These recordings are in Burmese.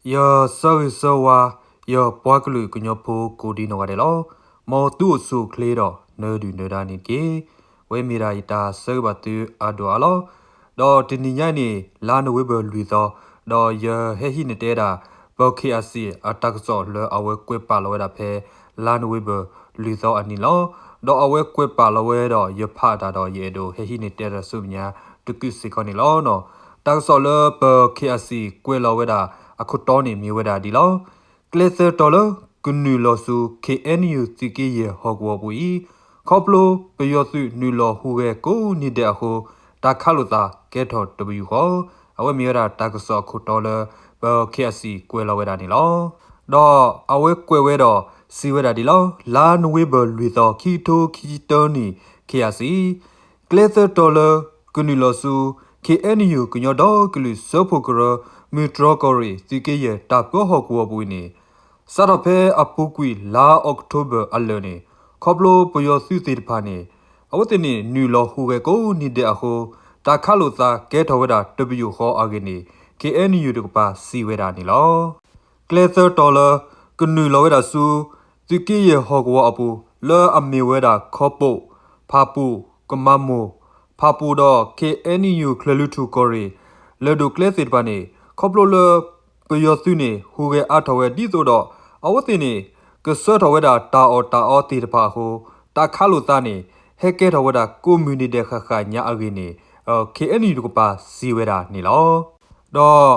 Yo so wa yo poaklu kunyo po kodi no gade lo mo tu su kle do no du no da ni ke we mi ra ita so ba tu ado alo do tin ni nya ni la no we bo lu do do yo he hi ne te da bo ke asi atak so lo awe kwe pa lo da phe la no we bo lu do ani lo do awe kwe pa lo we do yo pha da do ye do he hi ne te da su nya tu ku si ko ni lo no tak so lo bo ke asi kwe lo we da အခုတော်နေမြေဝဒဒီလောကလစ်တော်လကနူလောစု KNU စီကေရဟောကောပူဤခေါပလိုပယောစုနူလောဟူရဲ့ကိုနိတဲ့ဟိုတာခလုတာကဲထော် W ဟောအဝဲမြေရတာကစောခုတော်လဘ KSC ကွယ်လောဝဲတာနေလောတော့အဝဲကွယ်ဝဲတော့စီဝဲတာဒီလောလာနဝဲဘလူတော်ခီတိုခီတောနီ KSC ကလစ်တော်လကနူလောစု KNU ကညတော့ကလူစောဖို့ကရမီထရကိုရီစီကေရတာပေါ်ဟောကူပူနေစရဖဲအပူကွီလာအောက်တိုဘာအလနေခေါပလိုပယောစီစီတဖာနေအဝတ်တင်နူလောဟူဝဲကိုနိတဲ့ဟိုတာခလုသာကဲထောဝဲတာ W ဟောအကနေ KNU တကပါစီဝဲတာနေလောကလသတော်လကနူလောဝဲတာဆူစီကေရဟောကူအပူလောအမေဝဲတာခေါပုဖာပူကမမိုဖာပူတော့ KNU ခလလူထူကိုရီလေဒိုကလစစ်ပါနေခေါပလိုလပယောစုနေဟူဝဲအထောဝဲဒီဆိုတော့အဝသိနေကဆောထောဝဲတာတာအောတီတဖာဟိုတာခါလိုသားနေဟဲကဲထောဝဲတာကွန်မြူနီတီခခညာအကင်းနေ KNU တကပါစီဝဲတာနေလောတော့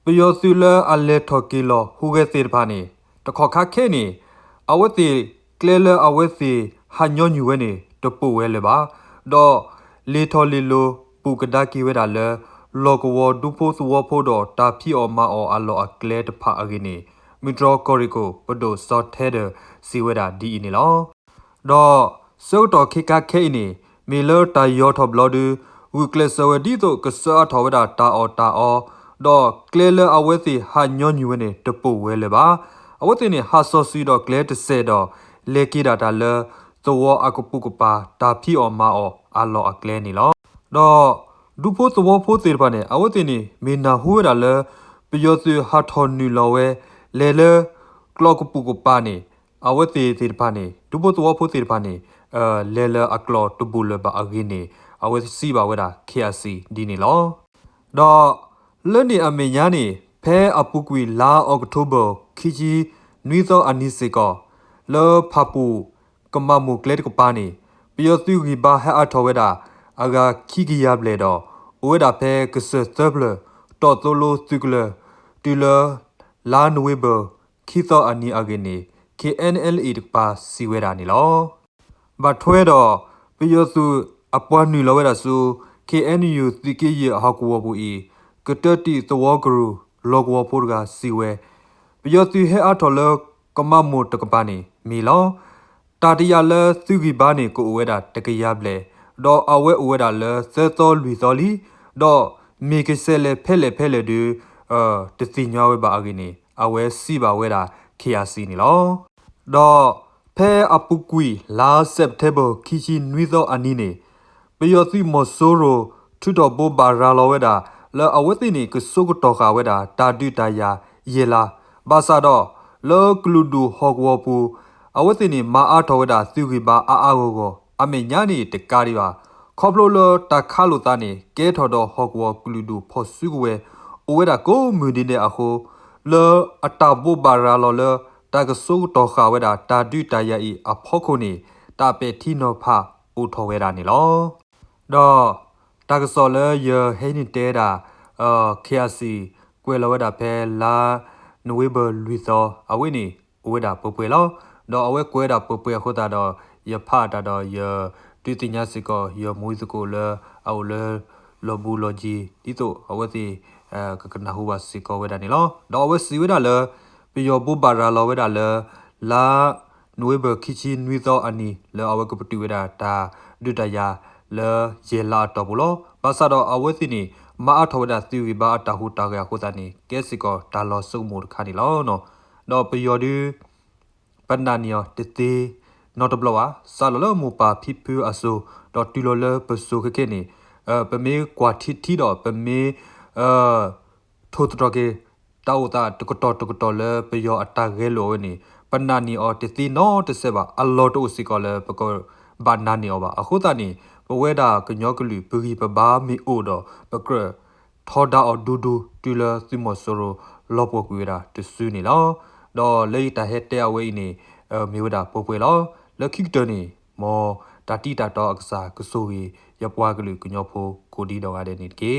ပယောစုလအလက်ထော်ကီလောဟူဝဲစီတဖာနေတခေါခခဲနေအဝသိကလဲလအဝသိဟာညောညူဝဲနေတပူဝဲလေပါတော့လေထော်လီလိုပူကဒါကီဝဲတာလဲလောကဝဒူဖိုစဝဖိုဒတာဖီအောမာအောအလောအကလဲတဖာအကင်းနေမီဒရကိုရီကိုပဒိုစော့ထဲဒစီဝဲတာဒီနေလောတော့စောတော်ခိကခဲနေမီလောတာယောထဘလဒူဝီကလဆဝဒီတိုကဆောထောဝဲတာတာအောတော့ကလဲလအဝဲစီဟာညောညူဝဲနေတပုတ်ဝဲလေပါအဝဲတင်နေဟာဆောစီတော့ကလဲတဆဲတော့လေကီတာတာလသောအကပုကပါတာဖီအောမာအောအလောအကလဲနေလောတော့ဒူဖို့သဝဖို့သေးပါနဲ့အဝတ်တင်နေမေနာဟူရလဲပယောစီဟာထော်နူလောဝဲလဲလဲကလော့ကပူကပါနေအဝတ်သေးသေးပါနေဒူဖို့သဝဖို့သေးပါနေလဲလဲအကလော့တဘူလဘအဂင်းနေအဝတ်စီပါဝဲတာ KSC ဒီနေလောတော့လွန်နေအမေညာနေဖဲအပူကွေလာအောက်တိုဘာခီဂျီနွီသောအနိစေကောလောဖပူကမမုကလက်ကပါနေပယောစီဂီဘာဟာထောဝဲတာအဂါခီဂီယပ်လေတော့ဝဲတာဖဲကစသဘလတော်တိုလိုစတူကလတူလာလာနဝေဘခီသောအနီအကင်းနေ KNLA တပါစီဝဲတာနေလောဘာထွဲတော့ပယောစုအပွားနူလောဝဲတာစု KNU စီကေရဟကူဝဘူဤကတတိသဝဂရုလောကဝဖိုကစီဝဲပယောစုဟဲအထော်လကမမိုတကပါနေမီလောတာတရလသုဂီဘာနေကိုဝဲတာတကရပလေတော့အဝဲဝဲတာလဲသဲသောလူသောလီတော့မေကဆဲလေဖဲလေဒူတသိညာဝဲပါအကင်းနေအဝဲစီပါဝဲတာ KRC နေလောတော့ဖဲအပုကွီလာစက်တဘာခီချီနွီသောအနီနေပယောစီမဆိုရိုထုတော်ဘောဘာရာလောဝဲတာလဲအဝဲသိနေကဆုကတော်ခါဝဲတာတာတူတယာယေလာဘာသာတော့လောကလူဒူဟော့ဝပူအဝဲသိနေမာအားတော်ဝဲတာသူခိပါအာကိုအမေညာနေတကားရီပါခေါပလိုလတာခါလိုတာနေကဲထော်တော့ဟော့ဝကလူဒူဖော်စုကွယ်အိုဝဲတာကိုမြူဒီနေအခုလောအတာဘောဘာရာလောလတာကဆုတော်ခါဝဲတာတာတူတယာဤအဖောက်ခုနေတာပေတီနောဖာအိုထော်ဝဲတာနေလောတော့တာကစောလရဟဲနေတဲတာKRC ကွယ်လောဝဲတာဖဲလာနဝေဘလူသောအဝိနေဝဲတာပပွေလောတော့အဝဲကွဲတာပပွေခုတာတော့ရဖတာတော့ရတူတင်ညာစကောရမွေးစကိုလအော်လလောဘူလောဂျီဒီတော့အဝဲစီကကနာဟူဝစကောဝဲတာနေလောတော့အဝဲစီဝဲတာလပယောဘူဘာရာလောဝဲတာလလာနွေဘခီချီနွေသောအနီလောအဝဲကပတူဝဲတာတာဒုတယာလောယေလာတော့ဘူးလောဘာသာတော့အဝဲစီနေမာအထောဝဲတာစီဝီဘာတာဟူတာကရခိုတာနေကဲစကောဒါလောစုံမို့ခါနေလောနော်တော့ပယောဒီပန္နာနီယောတတေနော်တဘလဝါဆာလလမူပါဖိဖူအဆိုတော့တူလလပစုခကေနေပမေကွာတီတော့ပမေထိုတတော့ကေ tao ta to le pe yo ata ge lo ni panani o ti no te se ba a lot to si ko le ko ba na ni o ba a khu ta ni we da knyo klu bu ba ba mi o do ba kre thoda o du tu le si mo so ro lo po ku da te su ni lo do le ta he te away ni mi wa da po pwe lo le ki to ni mo ta ti ta to aksa ku so yi ya pwa klu knyo pho ko di do ga de ni ke